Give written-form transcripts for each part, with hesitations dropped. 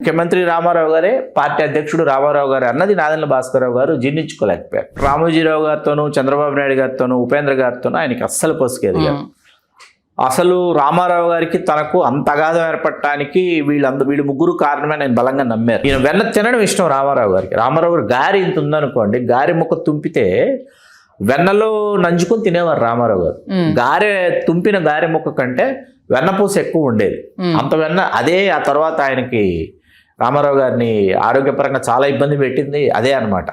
ముఖ్యమంత్రి రామారావు గారే, పార్టీ అధ్యక్షుడు రామారావు గారు అన్నది నాదెండ్ల భాస్కరరావు గారు జీర్ణించుకోలేకపోయారు. రామోజీరావు గారితోనూ, చంద్రబాబు నాయుడు గారితోనూ, ఉపేంద్ర గారితోనూ ఆయనకి అస్సలు పొసికేది కాదు. అసలు రామారావు గారికి తనకు అంత అగాధం ఏర్పడటానికి వీళ్ళు ముగ్గురు కారణమే నేను బలంగా నమ్మారు. ఈయన వెన్న తినడం ఇష్టం రామారావు గారికి. రామారావు గారు గారి ఇంత ఉందనుకోండి, గారి ముక్క తుంపితే వెన్నలో నంజుకొని తినేవారు రామారావు గారు. తుంపిన గారె ముక్క కంటే వెన్నపూస ఎక్కువ ఉండేది. అంత వెన్న అదే ఆ తర్వాత ఆయనకి రామారావు గారిని ఆరోగ్యపరంగా చాలా ఇబ్బంది పెట్టింది అదే అన్నమాట.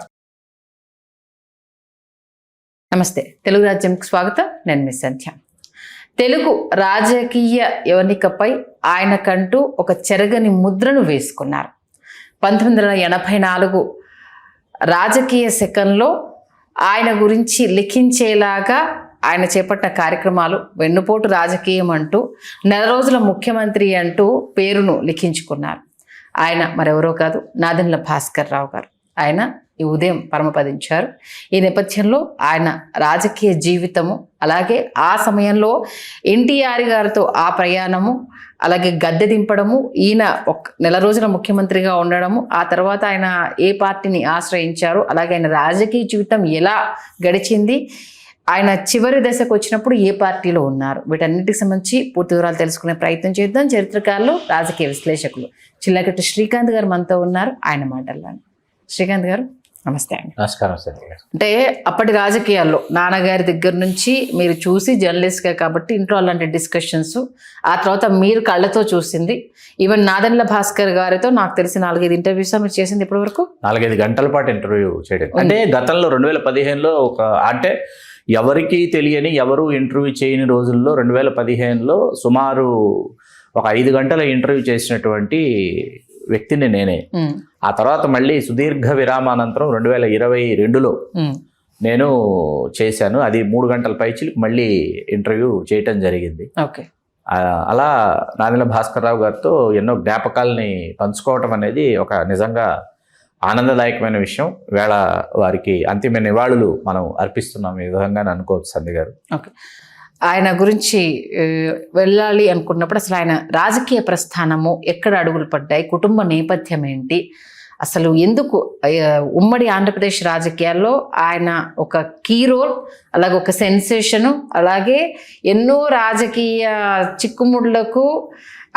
నమస్తే, తెలుగు రాజ్యంకి స్వాగతం. నేను మిస్ సంధ్య. తెలుగు రాజకీయ యవనికపై ఆయనకంటూ ఒక చెరగని ముద్రను వేసుకున్నారు. 1984 రాజకీయ శకంలో ఆయన గురించి లిఖించేలాగా ఆయన చేపట్టిన కార్యక్రమాలు వెన్నుపోటు రాజకీయం అంటూ, నెల రోజుల ముఖ్యమంత్రి అంటూ పేరును లిఖించుకున్నారు. ఆయన మరెవరో కాదు, నాదెండ్ల భాస్కరరావు గారు. ఆయన ఈ ఉదయం పరమపదించారు. ఈ నేపథ్యంలో ఆయన రాజకీయ జీవితము, అలాగే ఆ సమయంలో ఎన్టీఆర్ గారితో ఆ ప్రయాణము, అలాగే గద్దె దింపడము, ఈయన నెల రోజుల ముఖ్యమంత్రిగా ఉండడము, ఆ తర్వాత ఆయన ఏ పార్టీని ఆశ్రయించారు, అలాగే ఆయన రాజకీయ జీవితం ఎలా గడిచింది, ఆయన చివరి దశకు వచ్చినప్పుడు ఏ పార్టీలో ఉన్నారు, వీటన్నిటికి సంబంధించి పూర్తి వివరాలు తెలుసుకునే ప్రయత్నం చేద్దాం. చరిత్రకారులు, రాజకీయ విశ్లేషకులు చిల్లకట్టు శ్రీకాంత్ గారు మనతో ఉన్నారు. ఆయన మాటల్లోని శ్రీకాంత్ గారు నమస్తే అండి. నమస్కారం సార్. అంటే అప్పటి రాజకీయాల్లో నాన్నగారి దగ్గర నుంచి మీరు చూసి జర్నలిస్ట్గా కాబట్టి ఇంట్లో అలాంటి డిస్కషన్స్, ఆ తర్వాత మీరు కళ్ళతో చూసింది, ఈవెన్ నాదెండ్ల భాస్కర్ గారితో నాకు తెలిసి 4-5 ఇంటర్వ్యూస్ మీరు చేసింది ఇప్పటి వరకు. 4-5 గంటల పాటు ఇంటర్వ్యూ చేయడం అంటే గతంలో 2015లో అంటే ఎవరికి తెలియని, ఎవరు ఇంటర్వ్యూ చేయని రోజుల్లో 2015లో సుమారు ఒక 5 గంటల ఇంటర్వ్యూ చేసినటువంటి వ్యక్తిని నేనే. ఆ తర్వాత మళ్ళీ సుదీర్ఘ విరామానంతరం 2022లో నేను చేశాను. అది 3 గంటల పైచిలకు మళ్ళీ ఇంటర్వ్యూ చేయటం జరిగింది. అలా నాదెండ్ల భాస్కరరావు గారితో ఎన్నో జ్ఞాపకాలని పంచుకోవటం అనేది ఒక నిజంగా ఆనందదాయకమైన విషయం. వేళ వారికి అంతిమ నివాళులు మనం అర్పిస్తున్నాం ఈ విధంగానే అనుకోవచ్చు సంధ్య గారు. ఆయన గురించి వెళ్ళాలి అనుకున్నప్పుడు అసలు ఆయన రాజకీయ ప్రస్థానము ఎక్కడ అడుగులు పడ్డాయి, కుటుంబ నేపథ్యం ఏంటి, అసలు ఎందుకు ఉమ్మడి ఆంధ్రప్రదేశ్ రాజకీయాల్లో ఆయన ఒక కీ రోల్, అలాగే ఒక సెన్సేషను, అలాగే ఎన్నో రాజకీయ చిక్కుముళ్లకు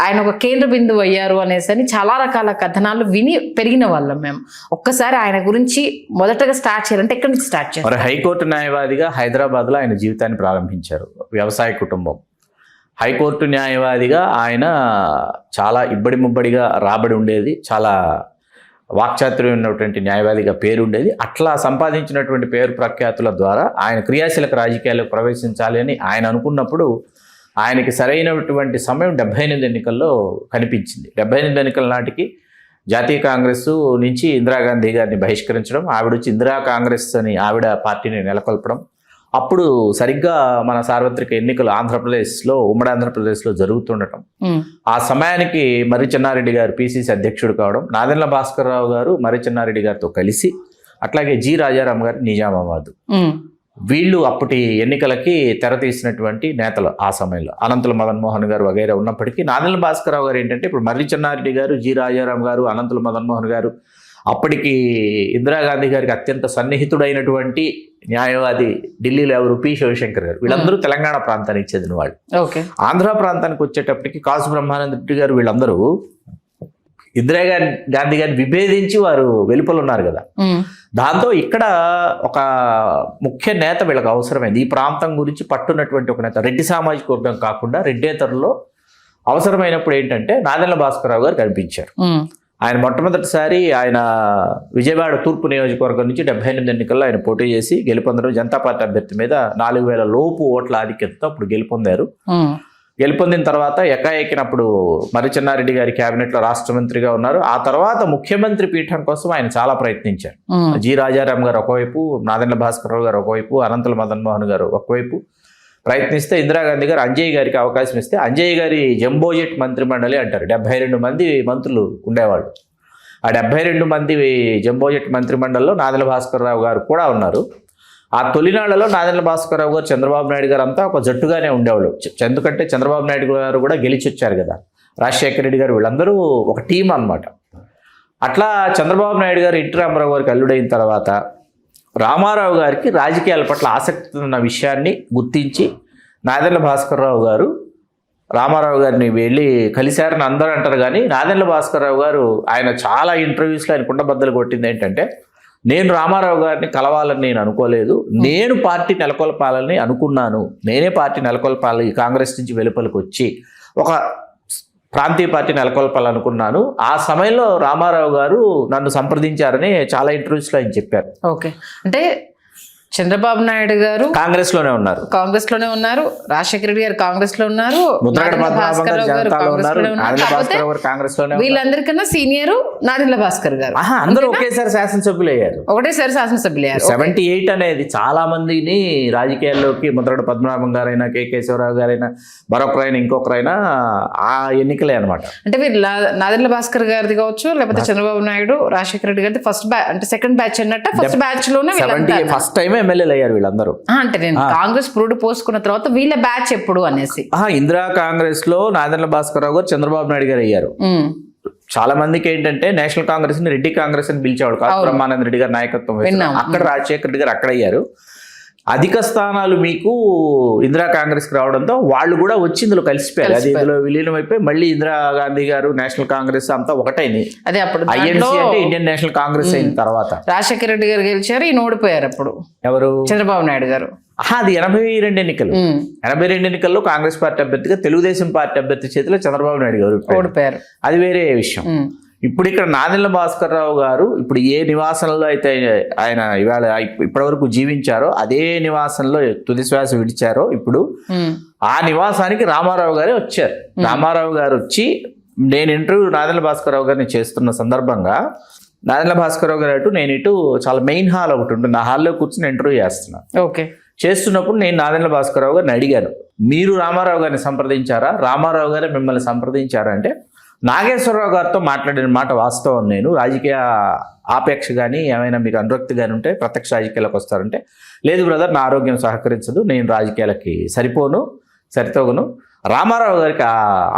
ఆయన ఒక కేంద్ర బిందువు అయ్యారు అనేసి చాలా రకాల కథనాలు విని పెరిగిన వాళ్ళం మేము. ఒక్కసారి ఆయన గురించి మొదటగా స్టార్ట్ చేయాలంటే ఎక్కడి నుంచి స్టార్ట్ చేయాలి? హైకోర్టు న్యాయవాదిగా హైదరాబాద్లో ఆయన జీవితాన్ని ప్రారంభించారు. వ్యవసాయ కుటుంబం. హైకోర్టు న్యాయవాదిగా ఆయన చాలా ఇబ్బడి ముబ్బడిగా రాబడి ఉండేది, చాలా వాక్చాతుర్యం ఉన్నటువంటి న్యాయవాదిగా పేరు ఉండేది. అట్లా సంపాదించినటువంటి పేరు ప్రఖ్యాతుల ద్వారా ఆయన క్రియాశీలక రాజకీయాలకు ప్రవేశించాలి అని ఆయన అనుకున్నప్పుడు ఆయనకి సరైనటువంటి సమయం 78 ఎన్నికల్లో కనిపించింది. 78 ఎన్నికల నాటికి జాతీయ కాంగ్రెస్ నుంచి ఇందిరాగాంధీ గారిని బహిష్కరించడం, ఆవిడ వచ్చి ఇందిరా కాంగ్రెస్ అని ఆవిడ పార్టీని నెలకొల్పడం, అప్పుడు సరిగ్గా మన సార్వత్రిక ఎన్నికలు ఉమ్మడి ఆంధ్రప్రదేశ్లో జరుగుతుండటం, ఆ సమయానికి మర్రి చెన్నారెడ్డి గారు పిసిసి అధ్యక్షుడు కావడం, నాదెండ్ల భాస్కరరావు గారు మర్రి చెన్నారెడ్డి గారితో కలిసి, అట్లాగే జి రాజారాం గారు నిజామాబాద్, వీళ్ళు అప్పటి ఎన్నికలకి తెర తీసినటువంటి నేతలు. ఆ సమయంలో అనంతుల మదన్ మోహన్ గారు వగైరా ఉన్నప్పటికీ నాదెండ్ల భాస్కరరావు గారు ఏంటంటే ఇప్పుడు మర్రి చెన్నారెడ్డి గారు, జి రాజారాం గారు, అనంతుల మదన్ మోహన్ గారు, అప్పటికి ఇందిరాగాంధీ గారికి అత్యంత సన్నిహితుడైనటువంటి న్యాయవాది ఢిల్లీలో ఎవరు పి శివశంకర్ గారు, వీళ్ళందరూ తెలంగాణ ప్రాంతానికి చెందిన వాళ్ళు. ఆంధ్ర ప్రాంతానికి వచ్చేటప్పటికి కాసు బ్రహ్మానంద రెడ్డి గారు, వీళ్ళందరూ ఇందిరాగాంధీ గారిని విభేదించి వారు వెలుపల ఉన్నారు కదా. దాంతో ఇక్కడ ఒక ముఖ్య నేత వీళ్ళకి అవసరమైంది. ఈ ప్రాంతం గురించి పట్టున్నటువంటి ఒక నేత, రెడ్డి సామాజిక వర్గం కాకుండా రెడ్డేతరులో అవసరమైనప్పుడు ఏంటంటే నాదెండ్ల భాస్కరరావు గారు కనిపించారు. ఆయన మొట్టమొదటిసారి ఆయన విజయవాడ తూర్పు నియోజకవర్గం నుంచి 78 ఎన్నికల్లో ఆయన పోటీ చేసి గెలుపొందడం, జనతా పార్టీ అభ్యర్థి మీద 4000 లోపు ఓట్ల ఆధిక్యతతో అప్పుడు గెలుపొందారు. గెలుపొందిన తర్వాత ఎక్కినప్పుడు మర్రి చెన్నారెడ్డి గారి క్యాబినెట్లో రాష్ట్ర మంత్రిగా ఉన్నారు. ఆ తర్వాత ముఖ్యమంత్రి పీఠం కోసం ఆయన చాలా ప్రయత్నించారు. జి రాజారాం గారు ఒకవైపు, నాదెండ్ల భాస్కరరావు గారు ఒకవైపు, అనంతుల మదన్ మోహన్ గారు ఒకవైపు ప్రయత్నిస్తే ఇందిరాగాంధీ గారు అంజయ్య గారికి అవకాశం ఇస్తే, అంజయ్య గారి జంబోజెట్ మంత్రిమండలి అంటారు, 72 మంది మంత్రులు ఉండేవాళ్ళు. ఆ 72 మంది జంబోజెట్ మంత్రిమండలిలో నాదెండ్ల భాస్కరరావు గారు కూడా ఉన్నారు. ఆ తొలినాళ్లలో నాదెండ్ల భాస్కరరావు గారు, చంద్రబాబు నాయుడు గారు అంతా ఒక జట్టుగానే ఉండేవాళ్ళు. ఎందుకంటే చంద్రబాబు నాయుడు గారు కూడా గెలిచి వచ్చారు కదా, రాజశేఖర రెడ్డి గారు, వీళ్ళందరూ ఒక టీం అన్నమాట. అట్లా చంద్రబాబు నాయుడు గారు ఎన్టీ రామారావు గారికి అల్లుడైన తర్వాత రామారావు గారికి రాజకీయాల పట్ల ఆసక్తి ఉన్న విషయాన్ని గుర్తించి నాదెండ్ల భాస్కర్రావు గారు రామారావు గారిని వెళ్ళి కలిశారని అందరూ అంటారు. కానీ నాదెండ్ల భాస్కర్రావు గారు ఆయన చాలా ఇంటర్వ్యూస్లో ఆయన కుండబద్దలు కొట్టింది ఏంటంటే, నేను రామారావు గారిని కలవాలని నేను అనుకోలేదు, నేను పార్టీ నెలకొల్పాలని అనుకున్నాను, నేనే పార్టీ నెలకొల్పాలి, కాంగ్రెస్ నుంచి వెలుపలికి వచ్చి ఒక ప్రాంతీయ పార్టీ నెలకొల్పాలనుకున్నాను. ఆ సమయంలో రామారావు గారు నన్ను సంప్రదించారని చాలా ఇంటర్వ్యూస్లో ఆయన చెప్పారు. ఓకే, అంటే చంద్రబాబు నాయుడు గారు కాంగ్రెస్ లోనే ఉన్నారు, రాజశేఖర రెడ్డి గారు కాంగ్రెస్ లో ఉన్నారు, ముద్రగడ పద్మనాభం గారు జనతాలో ఉన్నారు, నాదెండ్ల భాస్కర్ గారు కాంగ్రెస్ లోనే ఉన్నారు. వీళ్ళందరికన్నా సీనియర్ నాదెండ్ల భాస్కర్ గారు. అందరూ ఒకేసారి శాసనసభ్యులు అయ్యారు. 78 అనేది చాలా మందిని రాజకీయాల్లోకి ముద్రగడ పద్మనాభం గారైనా, కె శివరావు గారైనా, మరొకరైనా, ఇంకొకరైనా ఆ ఎన్నికలే అనమాట. అంటే వీళ్ళు నాదెండ్ల భాస్కర్ గారిది కావచ్చు, లేకపోతే చంద్రబాబు నాయుడు, రాజశేఖర రెడ్డి గారిది ఫస్ట్ బ్యాచ్, అంటే సెకండ్ బ్యాచ్ అన్నట్టు ఫస్ట్ బ్యాచ్ లోనే ఫస్ట్ టైం ఎమ్మెల్యేలు అయ్యారు వీళ్ళందరూ. అంటే నేను కాంగ్రెస్ పురుడు పోసుకున్న తర్వాత వీళ్ళ బ్యాచ్ ఎప్పుడు అనేసి ఇందిరా కాంగ్రెస్ లో నాదెండ్ల భాస్కర్రావు గారు చంద్రబాబు నాయుడు గారు అయ్యారు. చాలా మందికి ఏంటంటే నేషనల్ కాంగ్రెస్ ని రెడ్డి కాంగ్రెస్ అని పిలిచేవాడు, బ్రహ్మానంద రెడ్డి గారి నాయకత్వం. అక్కడ రాజశేఖర రెడ్డి గారు అక్కడ అయ్యారు. అధిక స్థానాలు మీకు ఇందిరా కాంగ్రెస్ కి రావడంతో వాళ్ళు కూడా వచ్చి ఇందులో కలిసిపోయారు. అది ఇందులో విలీనం అయిపోయి మళ్ళీ ఇందిరా గాంధీ గారు, నేషనల్ కాంగ్రెస్ అంతా ఒకటైంది. అదే అప్పుడు ఐఎన్సీ అంటే ఇండియన్ నేషనల్ కాంగ్రెస్ అయిన తర్వాత రాజశేఖర రెడ్డి గారు గెలిచారు, ఈయన ఓడిపోయారు. అప్పుడు ఎవరు? చంద్రబాబు నాయుడు గారు. అది 82 ఎన్నికలు. 82 ఎన్నికల్లో కాంగ్రెస్ పార్టీ అభ్యర్థిగా తెలుగుదేశం పార్టీ అభ్యర్థి చేతిలో చంద్రబాబు నాయుడు గారు ఓడిపోయారు. అది వేరే విషయం. ఇప్పుడు ఇక్కడ నాదెండ్ల భాస్కర్రావు గారు ఇప్పుడు ఏ నివాసంలో అయితే ఆయన ఇవాళ ఇప్పటివరకు జీవించారో అదే నివాసంలో తుది శ్వాస విడిచారో ఇప్పుడు ఆ నివాసానికి రామారావు గారే వచ్చారు. రామారావు గారు వచ్చి నేను ఇంటర్వ్యూ నాదెండ్ల భాస్కర్రావు గారిని చేస్తున్న సందర్భంగా నాదెండ్ల భాస్కర్రావు గారు అటు నేను ఇటు చాలా మెయిన్ హాల్ ఒకటి ఉంటుంది, ఆ హాల్లో కూర్చొని ఇంటర్వ్యూ చేస్తున్నాను. ఓకే, చేస్తున్నప్పుడు నేను నాదెండ్ల భాస్కర్రావు గారిని అడిగాను, మీరు రామారావు గారిని సంప్రదించారా, రామారావు గారే మిమ్మల్ని సంప్రదించారా అంటే, నాగేశ్వరరావు గారితో మాట్లాడిన మాట వాస్తవం, నేను రాజకీయ ఆపేక్ష కానీ ఏమైనా మీకు అనురక్తి కానీ ఉంటే ప్రత్యక్ష రాజకీయాలకు వస్తారంటే, లేదు బ్రదర్ నా ఆరోగ్యం సహకరించదు, నేను రాజకీయాలకి సరితోగను, రామారావు గారికి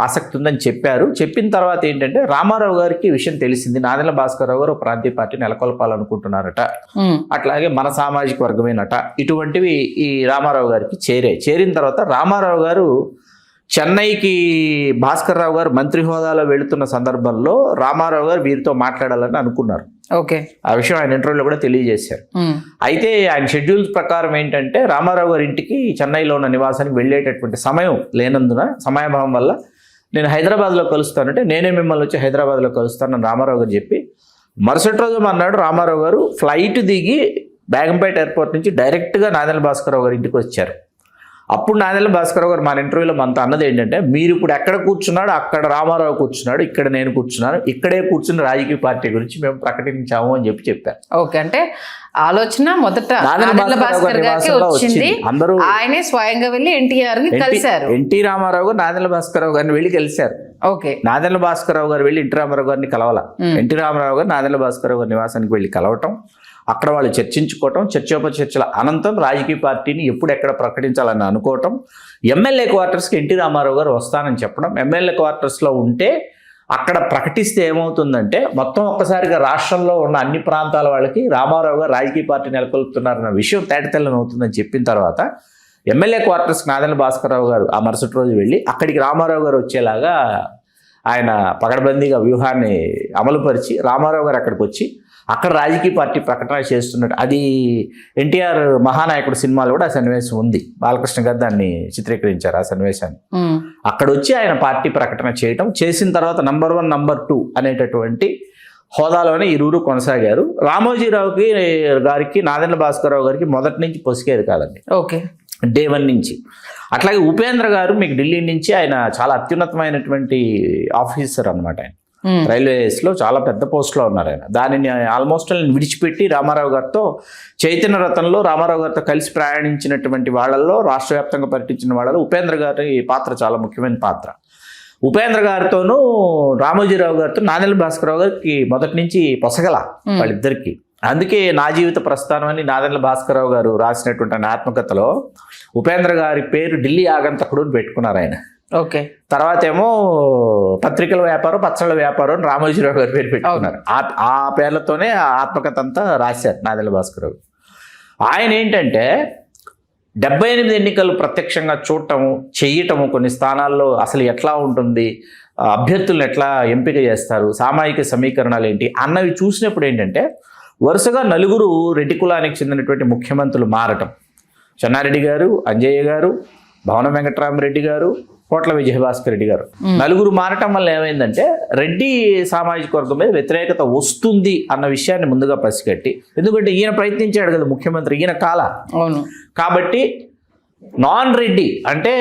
ఆసక్తి ఉందని చెప్పారు. చెప్పిన తర్వాత ఏంటంటే రామారావు గారికి విషయం తెలిసింది, నాదెండ్ల భాస్కర్రావు గారు ప్రాంతీయ పార్టీ నెలకొల్పాలనుకుంటున్నారట, అట్లాగే మన సామాజిక వర్గమేనట, ఇటువంటివి ఈ రామారావు గారికి చేరిన తర్వాత రామారావు గారు చెన్నైకి భాస్కర్రావు గారు మంత్రి హోదాలో వెళుతున్న సందర్భంలో రామారావు గారు వీరితో మాట్లాడాలని అనుకున్నారు. ఓకే, ఆ విషయం ఆయన ఇంటర్వ్యూలో కూడా తెలియజేశారు. అయితే ఆయన షెడ్యూల్స్ ప్రకారం ఏంటంటే రామారావు గారి ఇంటికి చెన్నైలో ఉన్న నివాసానికి వెళ్ళేటటువంటి సమయం లేనందున, సమయాభావం వల్ల నేను హైదరాబాద్లో కలుస్తానంటే, నేనే మిమ్మల్ని వచ్చి హైదరాబాద్లో కలుస్తానని రామారావు గారు చెప్పి మరుసటి రోజు అన్నాడు రామారావు గారు ఫ్లైట్ దిగి బేగంపేట ఎయిర్పోర్ట్ నుంచి డైరెక్ట్గా నాదెండ్ల భాస్కర్రావు గారి ఇంటికి వచ్చారు. అప్పుడు నాదెండ్ల భాస్కర్రావు గారు మన ఇంటర్వ్యూలో మనతో అన్నది ఏంటంటే, మీరు ఇప్పుడు ఎక్కడ కూర్చున్నాడు అక్కడ రామారావు కూర్చున్నాడు, ఇక్కడ నేను కూర్చున్నాను, ఇక్కడే కూర్చున్న రాజకీయ పార్టీ గురించి మేము ప్రకటించాము అని చెప్పారు. ఓకే, అంటే ఆలోచన మొదట నాదెండ్ల భాస్కర్ గారికి వచ్చింది, అందరూ ఆయనే స్వయంగా వెళ్ళి ఎన్టీఆర్ ని కలిశారు. ఎన్టీ రామారావు గారు నాదెండ్ల భాస్కర్రావు గారిని వెళ్ళి కలిశారు. ఓకే, నాదెండ్ల భాస్కర్రావు గారు వెళ్ళి ఎన్టీ రామారావు గారిని కలవాల, ఎన్టీ రామారావు గారు నాదెండ్ల భాస్కర్రావు గారి నివాసానికి వెళ్ళి కలవటం, అక్కడ వాళ్ళు చర్చించుకోవటం, చర్చోపచర్చల అనంతరం రాజకీయ పార్టీని ఎక్కడ ప్రకటించాలని అనుకోవటం, ఎమ్మెల్యే క్వార్టర్స్కి ఎన్టీ రామారావు గారు వస్తానని చెప్పడం, ఎమ్మెల్యే క్వార్టర్స్లో ఉంటే అక్కడ ప్రకటిస్తే ఏమవుతుందంటే మొత్తం ఒక్కసారిగా రాష్ట్రంలో ఉన్న అన్ని ప్రాంతాల వాళ్ళకి రామారావు గారు రాజకీయ పార్టీ నెలకొల్పుతున్నారన్న విషయం తేటతెల్లం అవుతుందని చెప్పిన తర్వాత ఎమ్మెల్యే క్వార్టర్స్కి నాదెండ్ల భాస్కర్రావు గారు ఆ మరుసటి రోజు వెళ్ళి అక్కడికి రామారావు గారు వచ్చేలాగా ఆయన పకడ్బందీగా వ్యూహాన్ని అమలుపరిచి రామారావు గారు అక్కడికి వచ్చి అక్కడ రాజకీయ పార్టీ ప్రకటన చేస్తున్నట్టు, అది ఎన్టీఆర్ మహానాయకుడు సినిమాలో కూడా ఆ సన్నివేశం ఉంది, బాలకృష్ణ గారు దాన్ని చిత్రీకరించారు ఆ సన్నివేశాన్ని. అక్కడ వచ్చి ఆయన పార్టీ ప్రకటన చేయటం, చేసిన తర్వాత నంబర్ 1 నంబర్ 2 అనేటటువంటి హోదాలోనే ఇరువురు కొనసాగారు. రామోజీరావుకి గారికి నాదెండ్ల భాస్కర్రావు గారికి మొదటి నుంచి పొసికేది కాదండి. ఓకే, డే 1 నుంచి. అట్లాగే ఉపేంద్ర గారు మీకు ఢిల్లీ నుంచి ఆయన చాలా అత్యున్నతమైనటువంటి ఆఫీసర్ అనమాట, ఆయన రైల్వేస్లో చాలా పెద్ద పోస్ట్లో ఉన్నారు ఆయన. దానిని ఆల్మోస్ట్ విడిచిపెట్టి రామారావు గారితో చైతన్య రథంలో రామారావు గారితో కలిసి ప్రయాణించినటువంటి వాళ్ళల్లో, రాష్ట్ర వ్యాప్తంగా పర్యటించిన వాళ్ళలో ఉపేంద్ర గారి పాత్ర చాలా ముఖ్యమైన పాత్ర. ఉపేంద్ర గారితోనూ రామోజీరావు గారితో నాదెండ్ల భాస్కర్రావు గారికి మొదటి నుంచి పొసగల వాళ్ళిద్దరికి. అందుకే నా జీవిత ప్రస్థానం అని నాదెండ్ల భాస్కర్రావు గారు రాసినటువంటి ఆత్మకథలో ఉపేంద్ర గారి పేరు ఢిల్లీ ఆగంతకుడు అని పెట్టుకున్నారు ఆయన. ఓకే. తర్వాత ఏమో పత్రికల వ్యాపారం, పచ్చళ్ళ వ్యాపారం అని రామోజీరావు గారి పేరు పెట్టుకున్నారు. ఆ పేర్లతోనే ఆ ఆత్మకథ అంతా రాశారు నాదెండ్ల భాస్కరరావు. ఆయన ఏంటంటే 78 ఎన్నికలు ప్రత్యక్షంగా చూడటము, చెయ్యటము, కొన్ని స్థానాల్లో అసలు ఎట్లా ఉంటుంది, అభ్యర్థులను ఎట్లా ఎంపిక చేస్తారు, సామాజిక సమీకరణాలు ఏంటి అన్నవి చూసినప్పుడు ఏంటంటే వరుసగా 4 రెడ్డి కులానికి చెందినటువంటి ముఖ్యమంత్రులు మారటం. చెన్నారెడ్డి గారు, అంజయ్య గారు, భవన వెంకటరామరెడ్డి గారు, కోట్ల విజయభాస్కర్ రెడ్డి గారు 4 మారటం వల్ల ఏమైందంటే రెడ్డి సామాజిక వర్గం మీద వ్యతిరేకత వస్తుంది అన్న విషయాన్ని ముందుగా పసిగట్టి, ఎందుకంటే ఈయన ప్రయత్నించాడు కదా ముఖ్యమంత్రి, ఈయన అవును. కాబట్టి నాన్ రెడ్డి అంటే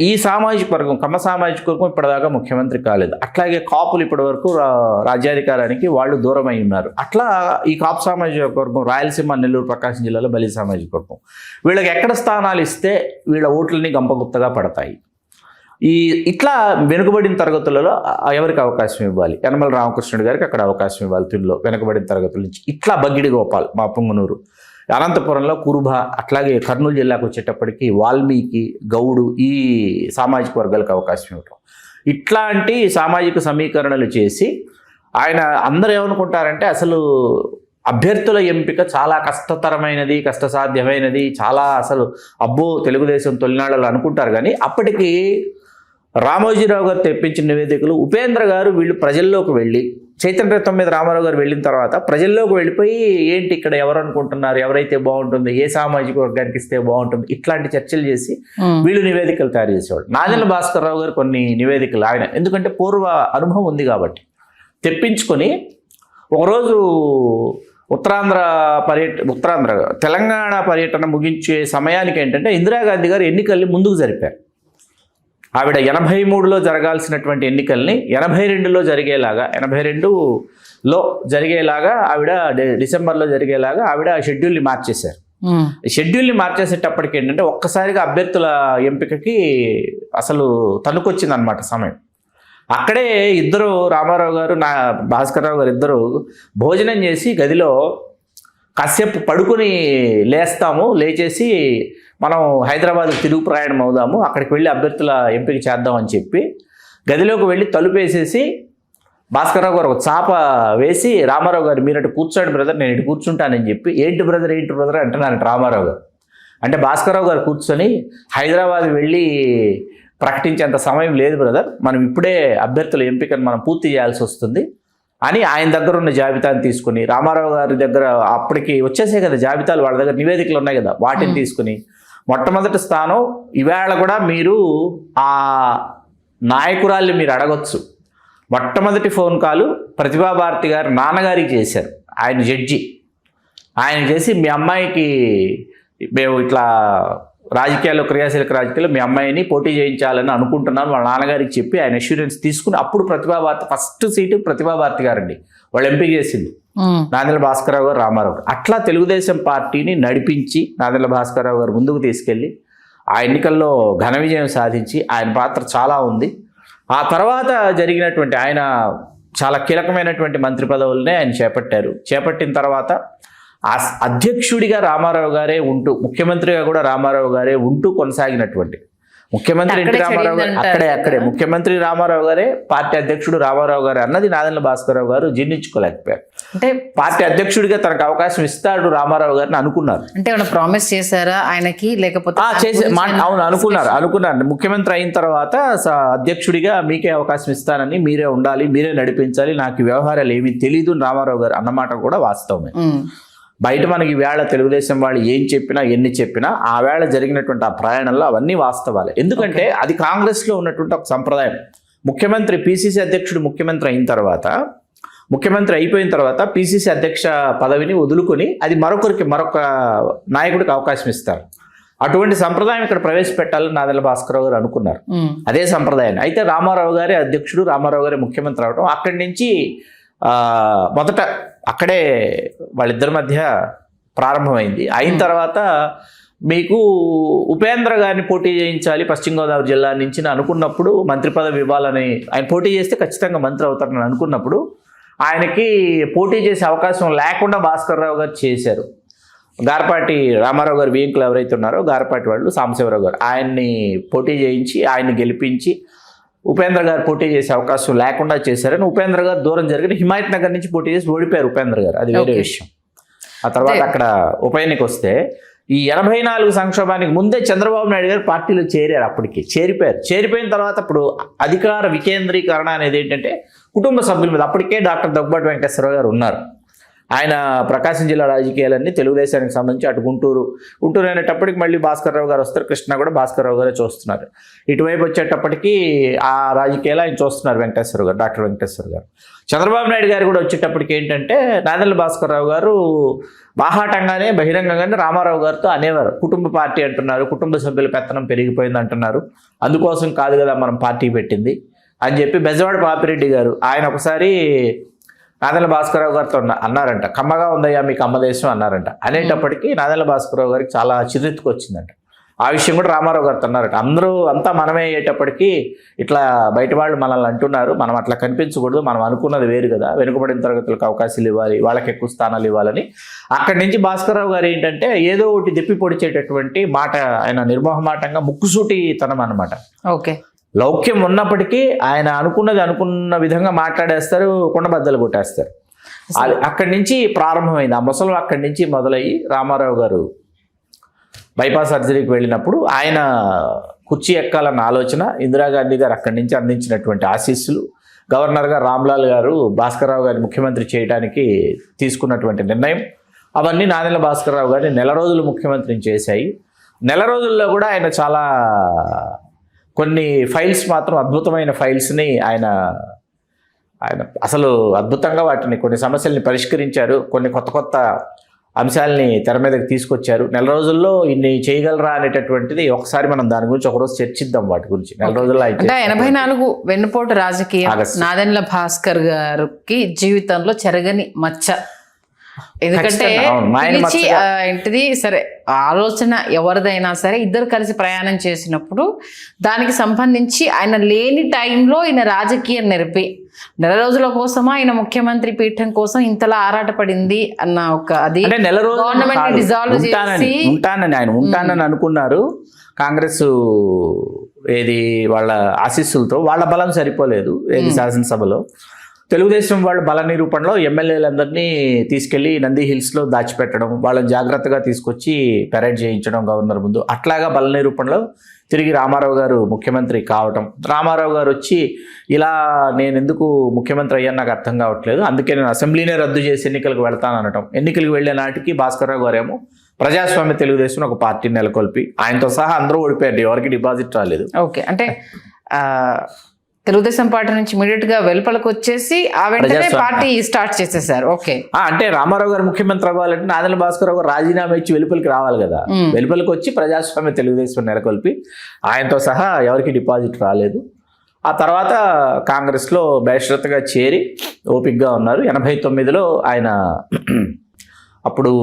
ఈ సామాజిక వర్గం, కమ్మ సామాజిక వర్గం ఇప్పటిదాకా ముఖ్యమంత్రి కాలేదు. అట్లాగే కాపులు ఇప్పటి వరకు రాజ్యాధికారానికి వాళ్ళు దూరం అయి ఉన్నారు. అట్లా ఈ కాపు సామాజిక వర్గం రాయలసీమ, నెల్లూరు, ప్రకాశం జిల్లాలో బలి సామాజిక వర్గం, వీళ్ళకి ఎక్కడ స్థానాలు ఇస్తే వీళ్ళ ఓట్లని గంపగుప్తగా పడతాయి. ఇట్లా వెనుకబడిన తరగతులలో ఎవరికి అవకాశం ఇవ్వాలి, యనమల రామకృష్ణుడు గారికి అక్కడ అవకాశం ఇవ్వాలి తిరులో వెనుకబడిన తరగతుల నుంచి. ఇట్లా బగ్గిడి గోపాల్ మా పొంగునూరు, అనంతపురంలో కురుబ, అట్లాగే కర్నూలు జిల్లాకు వచ్చేటప్పటికి వాల్మీకి, గౌడు, ఈ సామాజిక వర్గాలకు అవకాశం ఇవ్వటం. ఇట్లాంటి సామాజిక సమీకరణలు చేసి ఆయన అందరూ ఏమనుకుంటారంటే అసలు అభ్యర్థుల ఎంపిక చాలా కష్టతరమైనది, కష్టసాధ్యమైనది, చాలా అసలు అబ్బో తెలుగుదేశం తొలినాళ్ళలో అనుకుంటారు. కానీ అప్పటికి రామోజీరావు గారు తెప్పించిన నివేదికలు, ఉపేంద్ర గారు వీళ్ళు ప్రజల్లోకి వెళ్ళి, చైతన్య రథం మీద రామారావు గారు వెళ్ళిన తర్వాత ప్రజల్లోకి వెళ్ళిపోయి ఏంటి ఇక్కడ ఎవరు అనుకుంటున్నారు, ఎవరైతే బాగుంటుంది, ఏ సామాజిక వర్గానికి ఇస్తే బాగుంటుంది, ఇట్లాంటి చర్చలు చేసి వీళ్ళు నివేదికలు తయారు చేసేవాడు. నాదెండ్ల భాస్కరరావు గారు కొన్ని నివేదికలు ఆయన ఎందుకంటే పూర్వ అనుభవం ఉంది కాబట్టి తెప్పించుకొని ఒకరోజు తెలంగాణ పర్యటన ముగించే సమయానికి ఏంటంటే ఇందిరాగాంధీ గారు ఎన్నికల్ని ముందుకు జరిపారు. ఆవిడ 83లో జరగాల్సినటువంటి ఎన్నికల్ని 82లో జరిగేలాగా, 82లో జరిగేలాగా ఆవిడ డిసెంబర్లో జరిగేలాగా ఆవిడ షెడ్యూల్ని మార్చేశారు. షెడ్యూల్ని మార్చేసేటప్పటికి ఏంటంటే ఒక్కసారిగా అభ్యర్థుల ఎంపికకి అసలు తనుకొచ్చింది అనమాట సమయం. అక్కడే ఇద్దరు, రామారావు గారు, భాస్కరరావు గారు ఇద్దరు భోజనం చేసి గదిలో కాసేపు పడుకుని లేచేసి మనం హైదరాబాద్కి తిరుగు ప్రయాణం అవుదాము, అక్కడికి వెళ్ళి అభ్యర్థుల ఎంపిక చేద్దామని చెప్పి గదిలోకి వెళ్ళి తలుపేసేసి భాస్కరరావు గారు ఒక చాప వేసి, రామారావు గారు మీరు అటు కూర్చోండి బ్రదర్, నేను ఇటు కూర్చుంటానని చెప్పి, ఏంటి బ్రదర్ అంటున్నాను రామారావు గారు. అంటే భాస్కరరావు గారు కూర్చొని హైదరాబాద్ వెళ్ళి ప్రకటించేంత సమయం లేదు బ్రదర్, మనం ఇప్పుడే అభ్యర్థుల ఎంపికను మనం పూర్తి చేయాల్సి వస్తుంది అని ఆయన దగ్గర ఉన్న జాబితాను తీసుకుని, రామారావు గారి దగ్గర అప్పటికి వచ్చేసే కదా జాబితాలు, వాళ్ళ దగ్గర నివేదికలు ఉన్నాయి కదా, వాటిని తీసుకుని మొట్టమొదటి స్థానం ఇవాళ కూడా మీరు ఆ నాయకురాల్ని మీరు అడగొచ్చు. మొట్టమొదటి ఫోన్ కాలు ప్రతిభాభారతి గారు నాన్నగారికి చేశారు. ఆయన జడ్జి, ఆయన చేసి మీ అమ్మాయికి మేము ఇట్లా క్రియాశీలక రాజకీయాల్లో మీ అమ్మాయిని పోటీ చేయించాలని అనుకుంటున్నాను వాళ్ళ నాన్నగారికి చెప్పి ఆయన అష్యూరెన్స్ తీసుకుని అప్పుడు ప్రతిభాభారతి ఫస్ట్ సీటు ప్రతిభాభారతి గారండి వాళ్ళు ఎంపిక చేసింది. నాదెండ్ల భాస్కరరావు గారు, రామారావు గారు. అట్లా తెలుగుదేశం పార్టీని నడిపించి నాదెండ్ల భాస్కరరావు గారు ముందుకు తీసుకెళ్ళి ఆ ఎన్నికల్లో ఘన విజయం సాధించి ఆయన పాత్ర చాలా ఉంది. ఆ తర్వాత జరిగినటువంటి ఆయన చాలా కీలకమైనటువంటి మంత్రి పదవులనే ఆయన చేపట్టిన తర్వాత అధ్యక్షుడిగా రామారావు గారే ఉంటూ, ముఖ్యమంత్రిగా కూడా రామారావు గారే ఉంటూ కొనసాగినటువంటి ముఖ్యమంత్రి ఎన్టీ రామారావు గారు అక్కడే ముఖ్యమంత్రి రామారావు గారే, పార్టీ అధ్యక్షుడు రామారావు గారు అన్నది నాదెండ్ల భాస్కరరావు గారు జీర్ణించుకోలేకపోయారు. అంటే పార్టీ అధ్యక్షుడిగా తనకు అవకాశం ఇస్తాడు రామారావు గారిని అనుకున్నారు. అంటే ఏమైనా ప్రామిస్ చేశారా ఆయనకి, లేకపోతే అవును అనుకున్నారు. ముఖ్యమంత్రి అయిన తర్వాత అధ్యక్షుడిగా మీకే అవకాశం ఇస్తానని, మీరే ఉండాలి, మీరే నడిపించాలి, నాకు వ్యవహారాలు ఏమీ తెలీదు రామారావు గారు అన్నమాట కూడా వాస్తవమే. బయట మనకి వేళ తెలుగుదేశం వాళ్ళు ఏం చెప్పినా ఎన్ని చెప్పినా ఆ వేళ జరిగినటువంటి ఆ ప్రయాణంలో అవన్నీ వాస్తవాలే. ఎందుకంటే అది కాంగ్రెస్లో ఉన్నటువంటి ఒక సంప్రదాయం. ముఖ్యమంత్రి పిసిసి అధ్యక్షుడు ముఖ్యమంత్రి అయిపోయిన తర్వాత పిసిసి అధ్యక్ష పదవిని వదులుకొని అది మరొక నాయకుడికి అవకాశం ఇస్తారు. అటువంటి సంప్రదాయం ఇక్కడ ప్రవేశపెట్టాలని నాదెండ్ల భాస్కరరావు గారు అనుకున్నారు. అదే సంప్రదాయాన్ని అయితే రామారావు గారి అధ్యక్షుడు, రామారావు గారి ముఖ్యమంత్రి అవడం, అక్కడి నుంచి మొదట అక్కడే వాళ్ళిద్దరి మధ్య ప్రారంభమైంది. అయిన తర్వాత మీకు ఉపేంద్ర గారిని పోటీ చేయించాలి పశ్చిమ గోదావరి జిల్లా నుంచి అనుకున్నప్పుడు, మంత్రి పదవి ఇవ్వాలని, ఆయన పోటీ చేస్తే ఖచ్చితంగా మంత్రి అవుతారని అనుకున్నప్పుడు ఆయనకి పోటీ చేసే అవకాశం లేకుండా భాస్కరరావు గారు చేశారు. గారపాటి రామారావు గారు వేంకులు ఎవరైతే ఉన్నారో గారపాటి వాళ్ళు, సాంబశివరావు గారు ఆయన్ని పోటీ చేయించి ఆయన్ని గెలిపించి ఉపేంద్ర గారు పోటీ చేసే అవకాశం లేకుండా చేశారని ఉపేంద్ర గారు దూరం జరిగిన హిమాయత్ నగర్ నుంచి పోటీ చేసి ఓడిపోయారు ఉపేంద్ర గారు, అది వేరే విషయం. ఆ తర్వాత అక్కడ ఉప ఎన్నిక వస్తే ఈ 84 సంక్షోభానికి ముందే చంద్రబాబు నాయుడు గారు పార్టీలో చేరారు, అప్పటికి చేరిపోయిన తర్వాత ఇప్పుడు అధికార వికేంద్రీకరణ అనేది ఏంటంటే కుటుంబ సభ్యుల మీద. అప్పటికే డాక్టర్ దగ్గుబాటి వెంకటేశ్వరరావు గారు ఉన్నారు, ఆయన ప్రకాశం జిల్లా రాజకీయాలన్నీ తెలుగుదేశానికి సంబంధించి అటు గుంటూరు అనేటప్పటికి మళ్ళీ భాస్కర్ రావు గారు వస్తారు, కృష్ణ కూడా భాస్కర్ రావు గారే చూస్తున్నారు. ఇటువైపు వచ్చేటప్పటికి ఆ రాజకీయాలు ఆయన చూస్తున్నారు వెంకటేశ్వర గారు, డాక్టర్ వెంకటేశ్వర గారు. చంద్రబాబు నాయుడు గారు కూడా వచ్చేటప్పటికి ఏంటంటే నాదెళ్ల భాస్కర్ రావు గారు బాహాటంగానే బహిరంగంగానే రామారావు గారితో అనేవారు, కుటుంబ పార్టీ అంటున్నారు, కుటుంబ సభ్యుల పెత్తనం పెరిగిపోయింది అంటున్నారు, అందుకోసం కాదు కదా మనం పార్టీ పెట్టింది అని చెప్పి బెజవాడ పాపిరెడ్డి గారు ఆయన ఒకసారి నాదెళ్ల భాస్కరరావు గారితో అన్నారంట, కమ్మగా ఉందయ్యా మీకు అమ్మదేశం అన్నారంట. అనేటప్పటికీ నాదెళ్ల భాస్కరరావు గారికి చాలా చిరెత్తుకు వచ్చిందంట. ఆ విషయం కూడా రామారావు గారితో అన్నారట. అంతా మనమే అయ్యేటప్పటికీ ఇట్లా బయట వాళ్ళు మనల్ని అంటున్నారు, మనం అట్లా కనిపించకూడదు, మనం అనుకున్నది వేరు కదా, వెనుకబడిన తరగతులకు అవకాశాలు ఇవ్వాలి, వాళ్ళకి ఎక్కువ స్థానాలు ఇవ్వాలని. అక్కడి నుంచి భాస్కరరావు గారు ఏంటంటే ఏదో ఒకటి దెప్పి పొడిచేటటువంటి మాట, ఆయన నిర్మోహమాటంగా ముక్కుసూటితనం అన్నమాట. ఓకే, లౌక్యం ఉన్నప్పటికీ ఆయన అనుకున్న విధంగా మాట్లాడేస్తారు, కుండబద్దలు కొట్టేస్తారు. అక్కడి నుంచి ప్రారంభమైంది ఆ ముసలం. అక్కడి నుంచి మొదలయ్యి రామారావు గారు బైపాస్ సర్జరీకి వెళ్ళినప్పుడు ఆయన కుర్చీ ఎక్కాలన్న ఆలోచన, ఇందిరాగాంధీ గారు అక్కడి నుంచి అందించినటువంటి ఆశీస్సులు, గవర్నర్గా రామ్లాల్ గారు భాస్కర్రావు గారిని ముఖ్యమంత్రి చేయడానికి తీసుకున్నటువంటి నిర్ణయం, అవన్నీ నాదెళ్ల భాస్కర్రావు గారిని నెల రోజులు ముఖ్యమంత్రిని చేశాయి. నెల రోజుల్లో కూడా ఆయన చాలా కొన్ని ఫైల్స్ మాత్రం అద్భుతమైన ఫైల్స్ని ఆయన అసలు అద్భుతంగా వాటిని కొన్ని సమస్యల్ని పరిష్కరించారు, కొన్ని కొత్త అంశాలని తెర మీదకి తీసుకొచ్చారు. నెల రోజుల్లో ఇన్ని చేయగలరా అనేటటువంటిది ఒకసారి మనం దాని గురించి ఒకరోజు చర్చిద్దాం, వాటి గురించి. నెల రోజుల్లో అంటే 84 వెన్నుపోటు రాజకీయం నాదెళ్ల భాస్కర్ గారికి జీవితంలో చెరగని మచ్చ. ఎందుకంటే ఏంటిది సరే ఆలోచన ఎవరిదైనా సరే ఇద్దరు కలిసి ప్రయాణం చేసినప్పుడు దానికి సంబంధించి ఆయన లేని టైంలో ఈయన రాజకీయం నెరపి నెల రోజుల కోసమా ఆయన ముఖ్యమంత్రి పీఠం కోసం ఇంతలా ఆరాటపడింది అన్న ఒక అది నెల రోజులు గవర్నమెంట్ డిజాల్వ్ చేసి ఉంటానని అనుకున్నారు. కాంగ్రెస్ ఏది వాళ్ళ ఆశీస్సులతో వాళ్ళ బలం సరిపోలేదు, ఏది శాసనసభలో. తెలుగుదేశం వాళ్ళ బల నిరూపణలో ఎమ్మెల్యేలందరినీ తీసుకెళ్లి నంది హిల్స్లో దాచిపెట్టడం, వాళ్ళని జాగ్రత్తగా తీసుకొచ్చి పెరేడ్ చేయించడం గవర్నర్ ముందు. అట్లాగా బల నిరూపణలో తిరిగి రామారావు గారు ముఖ్యమంత్రి కావటం, రామారావు గారు వచ్చి ఇలా నేను ఎందుకు ముఖ్యమంత్రి అయ్యాను నాకు అర్థం కావట్లేదు, అందుకే నేను అసెంబ్లీనే రద్దు చేసి ఎన్నికలకు వెళ్తాను అనటం. ఎన్నికలకు వెళ్ళే నాటికి భాస్కర్రావు గారేమో ప్రజాస్వామ్య తెలుగుదేశం ఒక పార్టీని నెలకొల్పి ఆయనతో సహా అందరూ ఓడిపోయారు, ఎవరికి డిపాజిట్ రాలేదు. ఓకే, అంటే తెలుగుదేశం పార్టీ నుంచి ఇమీడియట్ గా వెలుపలకు వచ్చేసి ఆ వెంటనే పార్టీ స్టార్ట్ చేసేసారు. ఓకే, అంటే రామారావు గారు ముఖ్యమంత్రి అవ్వాలంటే నాదెళ్ల భాస్కర్రావు గారు రాజీనామా ఇచ్చి వెలుపలికి రావాలి కదా. వెలుపలికి వచ్చి ప్రజాస్వామ్య తెలుగుదేశం నెలకొల్పి ఆయనతో సహా ఎవరికి డిపాజిట్ రాలేదు. ఆ తర్వాత కాంగ్రెస్లో బేషరత్గా చేరి ఓపిక్గా ఉన్నారు. 89లో ఆయన అప్పుడు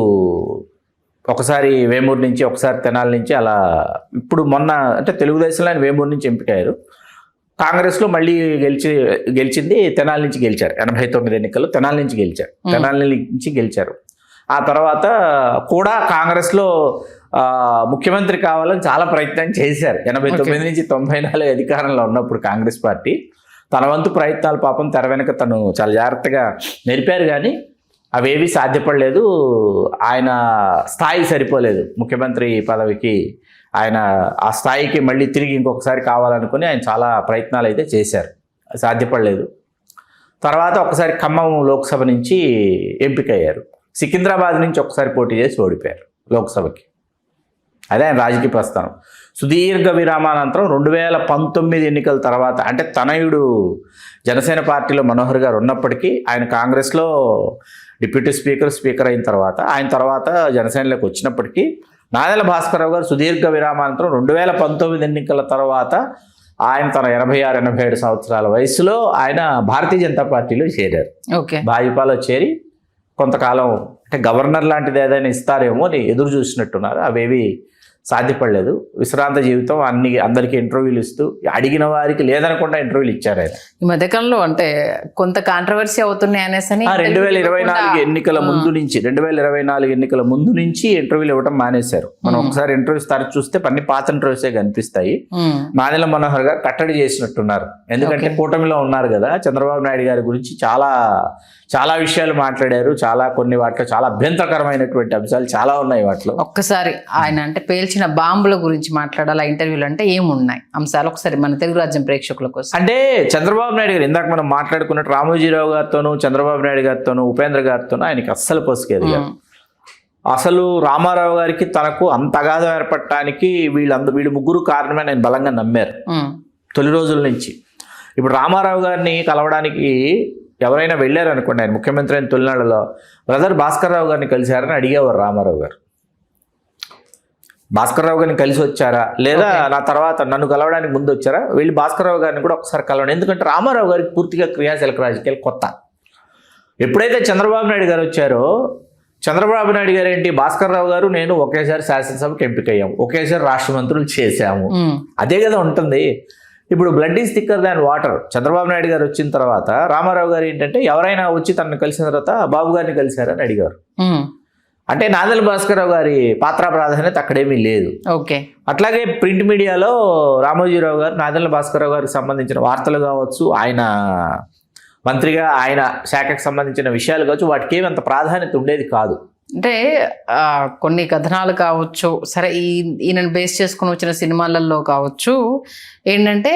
ఒకసారి వేమూరు నుంచి, ఒకసారి తెనాలి నుంచి, అలా ఇప్పుడు మొన్న అంటే తెలుగుదేశంలో ఆయన వేమూరు నుంచి ఎంపికయ్యారు. కాంగ్రెస్లో మళ్ళీ గెలిచింది తెనాలి నుంచి గెలిచారు. 89 ఎన్నికల్లో తెనాలి నుంచి గెలిచారు. ఆ తర్వాత కూడా కాంగ్రెస్లో ముఖ్యమంత్రి కావాలని చాలా ప్రయత్నం చేశారు. 89 నుంచి 94 అధికారంలో ఉన్నప్పుడు కాంగ్రెస్ పార్టీ తన వంతు ప్రయత్నాలు పాపం తెర వెనక తను చాలా జాగ్రత్తగా నెరిపారు, కానీ అవేవి సాధ్యపడలేదు. ఆయన స్థాయి సరిపోలేదు ముఖ్యమంత్రి పదవికి. ఆయన ఆ స్థాయికి మళ్ళీ తిరిగి ఇంకొకసారి కావాలనుకుని ఆయన చాలా ప్రయత్నాలు అయితే చేశారు, సాధ్యపడలేదు. తర్వాత ఒకసారి ఖమ్మం లోక్సభ నుంచి ఎంపికయ్యారు. సికింద్రాబాద్ నుంచి ఒకసారి పోటీ చేసి ఓడిపోయారు లోక్సభకి. అదే ఆయన రాజకీయ ప్రస్థానం. సుదీర్ఘ విరామానంతరం 2019 ఎన్నికల తర్వాత, అంటే తనయుడు జనసేన పార్టీలో మనోహర్ గారు ఉన్నప్పటికీ ఆయన కాంగ్రెస్లో డిప్యూటీ స్పీకర్ అయిన తర్వాత, ఆయన తర్వాత జనసేనలోకి వచ్చినప్పటికీ నాదెళ్ల భాస్కర్రావు గారు సుదీర్ఘ విరామానంతరం 2019 ఎన్నికల తర్వాత ఆయన తన 86-87 సంవత్సరాల వయసులో ఆయన భారతీయ జనతా పార్టీలో చేరారు. భాజపాలో చేరి కొంతకాలం అంటే గవర్నర్ లాంటిది ఏదైనా ఇస్తారేమో అని ఎదురు చూసినట్టున్నారు. అవేవి సాధ్యపడలేదు. విశ్రాంత జీవితం, అందరికీ ఇంటర్వ్యూలు ఇస్తూ అడిగిన వారికి లేదనకుండా ఇంటర్వ్యూలు ఇచ్చారు ఆయన. ఈ మధ్యకాలంలో అంటే కొంత కాంట్రవర్సీ అవుతున్నాయి అనేసి 2024 ఎన్నికల ముందు నుంచి 2024 ఎన్నికల ముందు నుంచి ఇంటర్వ్యూలు ఇవ్వడం మానేశారు. మనం ఒకసారి ఇంటర్వ్యూస్ తరచు చూస్తే అన్ని పాత ఇంటర్వ్యూసే కనిపిస్తాయి. నాదెళ్ల మనోహర్ గారు కట్టడి చేసినట్టున్నారు. ఎందుకంటే కూటమిలో ఉన్నారు కదా, చంద్రబాబు నాయుడు గారి గురించి చాలా విషయాలు మాట్లాడారు. కొన్ని వాటిలో చాలా అభ్యంతరకరమైనటువంటి అంశాలు చాలా ఉన్నాయి. వాటిలో ఒక్కసారి ఆయన అంటే పేల్చిన బాంబుల గురించి మాట్లాడాలి ఇంటర్వ్యూలు అంటే ఏమున్నాయి అంశాలు ఒకసారి మన తెలుగు రాజ్యం ప్రేక్షకుల కోసం. అంటే చంద్రబాబు నాయుడు గారు ఇందాక మనం మాట్లాడుకున్నట్టు రామోజీరావు గారితోనూ చంద్రబాబు నాయుడు గారితోనూ ఉపేంద్ర గారితోనూ ఆయనకి అస్సలు పొసికేది కాదు. అసలు రామారావు గారికి తనకు అంత అగాధం ఏర్పడటానికి వీళ్ళు ముగ్గురు కారణమే నేను బలంగా నమ్మారు తొలి రోజుల నుంచి. ఇప్పుడు రామారావు గారిని కలవడానికి ఎవరైనా వెళ్ళారు అనుకోండి, ఆయన ముఖ్యమంత్రి అయిన తొలినాళ్ళలో బ్రదర్ భాస్కర్ రావు గారిని కలిశారని అడిగేవారు రామారావు గారు. భాస్కర్ రావు గారిని కలిసి వచ్చారా, లేదా నా తర్వాత నన్ను కలవడానికి ముందు వచ్చారా, వెళ్ళి భాస్కర్ రావు గారిని కూడా ఒకసారి కలవండి. ఎందుకంటే రామారావు గారికి పూర్తిగా క్రియాశీలక రాజకీయాలు కొత్త. ఎప్పుడైతే చంద్రబాబు నాయుడు గారు వచ్చారో, చంద్రబాబు నాయుడు గారు ఏంటి, భాస్కర్ రావు గారు నేను ఒకేసారి శాసనసభకు ఎంపికయ్యాము, ఒకేసారి రాష్ట్ర మంత్రులు చేశాము, అదే కదా ఉంటుంది. ఇప్పుడు blood is thicker than water. Chandrababu Naidu గారు వచ్చిన తర్వాత రామారావు గారు ఏంటంటే ఎవరైనా వచ్చి తనను కలిసిన తర్వాత బాబు గారిని కలిశారని అడిగారు. అంటే నాదెళ్ల భాస్కరరావు గారి పాత్ర ప్రాధాన్యత అక్కడేమీ లేదు. ఓకే. అట్లాగే ప్రింట్ మీడియాలో రామోజీరావు గారు, నాదెళ్ల భాస్కరరావు గారికి సంబంధించిన వార్తలు కావచ్చు, ఆయన మంత్రిగా ఆయన శాఖకు సంబంధించిన విషయాలు కావచ్చు, వాటికి ఏమి అంత ప్రాధాన్యత ఉండేది కాదు. అంటే కొన్ని కథనాలు కావచ్చు, సరే ఈయనను బేస్ చేసుకుని వచ్చిన సినిమాలలో కావచ్చు, ఏంటంటే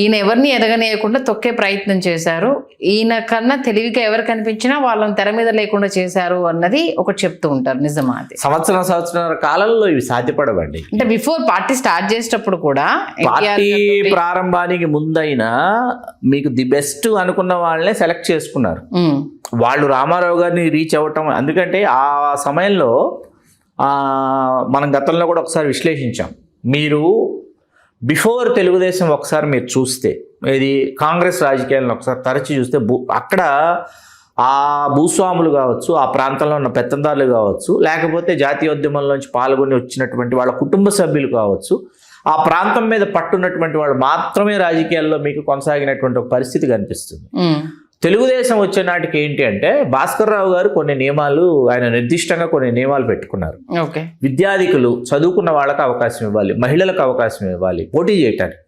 ఈయన ఎవరిని ఎదగనేయకుండా తొక్కే ప్రయత్నం చేశారు. ఈయన కన్నా తెలివిగా ఎవరు కనిపించినా వాళ్ళని తెర మీద లేకుండా చేశారు అన్నది ఒకటి చెప్తూ ఉంటారు. నిజమా? అది సంవత్సరం కాలంలో ఇవి సాధ్యపడవండి. అంటే బిఫోర్ పార్టీ స్టార్ట్ చేసేటప్పుడు కూడా, పార్టీ ప్రారంభానికి ముందైనా మీకు ది బెస్ట్ అనుకున్న వాళ్ళనే సెలెక్ట్ చేసుకున్నారు. వాళ్ళు రామారావు గారిని రీచ్ అవ్వటం, ఎందుకంటే ఆ సమయంలో మనం గతంలో కూడా ఒకసారి విశ్లేషించాం. మీరు బిఫోర్ తెలుగుదేశం ఒకసారి మీరు చూస్తే, ఇది కాంగ్రెస్ రాజకీయాలను ఒకసారి తరచి చూస్తే, అక్కడ ఆ భూస్వాములు కావచ్చు, ఆ ప్రాంతంలో ఉన్న పెత్తందారులు కావచ్చు, లేకపోతే జాతీయోద్యమంలోంచి పాల్గొని వచ్చినటువంటి వాళ్ళ కుటుంబ సభ్యులు కావచ్చు, ఆ ప్రాంతం మీద పట్టున్నటువంటి వాళ్ళు మాత్రమే రాజకీయాల్లో మీకు కొనసాగినటువంటి ఒక పరిస్థితి కనిపిస్తుంది. తెలుగుదేశం వచ్చే నాటికి ఏంటి అంటే, భాస్కర్ రావు గారు కొన్ని నియమాలు, ఆయన నిర్దిష్టంగా కొన్ని నియమాలు పెట్టుకున్నారు. విద్యాధికులు, చదువుకున్న వాళ్ళకి అవకాశం ఇవ్వాలి, మహిళలకు అవకాశం ఇవ్వాలి పోటీ చేయటానికి,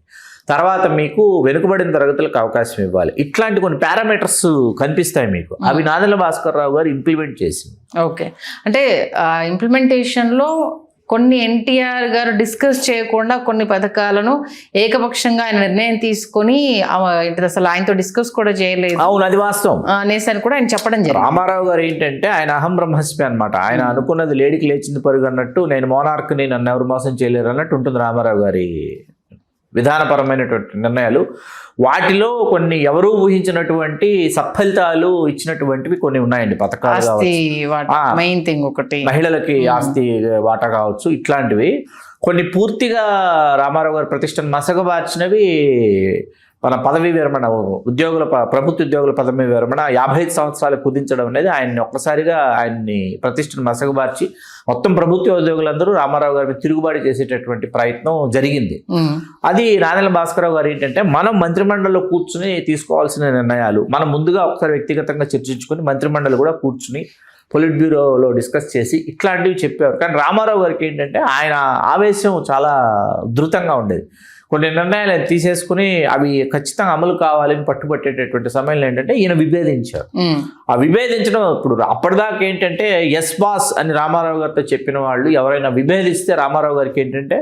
తర్వాత మీకు వెనుకబడిన తరగతులకు అవకాశం ఇవ్వాలి, ఇట్లాంటి కొన్ని పారామీటర్స్ కనిపిస్తాయి మీకు. అవి నాదెళ్ల భాస్కర్ రావు గారు ఇంప్లిమెంట్ చేసింది. ఓకే. అంటే ఇంప్లిమెంటేషన్లో కొన్ని ఎన్టీఆర్ గారు డిస్కస్ చేయకుండా కొన్ని పథకాలను ఏకపక్షంగా ఆయన నిర్ణయం తీసుకొని అసలు ఆయనతో డిస్కస్ కూడా చేయలేదు. అవును, అది వాస్తవం అనేసి అని కూడా ఆయన చెప్పడం జరిగింది. రామారావు గారు ఏంటంటే ఆయన అహం బ్రహ్మస్మి అనమాట. ఆయన అనుకున్నది లేడికి లేచింది పరుగు అన్నట్టు, నేను మోనార్క్ని, నన్ను ఎవరు మోసం చేయలేరు అన్నట్టు ఉంటుంది రామారావు గారి విధానపరమైనటువంటి నిర్ణయాలు. వాటిలో కొన్ని ఎవరూ ఊహించినటువంటి సత్ఫలితాలు ఇచ్చినటువంటివి కొన్ని ఉన్నాయండి. పథకాలు మెయిన్ థింగ్ ఒకటి, మహిళలకి ఆస్తి వాటా కావచ్చు, ఇట్లాంటివి కొన్ని పూర్తిగా రామారావు గారి ప్రతిష్టను మసగబార్చినవి. మన పదవీ విరమణ, ప్రభుత్వ ఉద్యోగుల పదవీ విరమణ 55 సంవత్సరాలు కుదించడం అనేది ఆయన్ని ప్రతిష్టను మసగబార్చి మొత్తం ప్రభుత్వ ఉద్యోగులందరూ రామారావు గారిని తిరుగుబాటు చేసేటటువంటి ప్రయత్నం జరిగింది. అది నాదెళ్ల భాస్కరరావు గారు ఏంటంటే, మనం మంత్రిమండలిలో కూర్చుని తీసుకోవాల్సిన నిర్ణయాలు మనం ముందుగా ఒకసారి వ్యక్తిగతంగా చర్చించుకుని మంత్రిమండలి కూడా కూర్చుని పొలిట్ బ్యూరోలో డిస్కస్ చేసి ఇట్లాంటివి చెప్పారు. కానీ రామారావు గారికి ఏంటంటే ఆయన ఆవేశం చాలా ఉధృతంగా ఉండేది. కొన్ని నిర్ణయాలు తీసేసుకుని అవి ఖచ్చితంగా అమలు కావాలని పట్టుబట్టేటటువంటి సమయంలో ఏంటంటే ఈయన విభేదించారు. ఆ విభేదించడం ఇప్పుడు అప్పటిదాకా ఏంటంటే ఎస్ బాస్ అని రామారావు గారితో చెప్పిన వాళ్ళు ఎవరైనా విభేదిస్తే రామారావు గారికి ఏంటంటే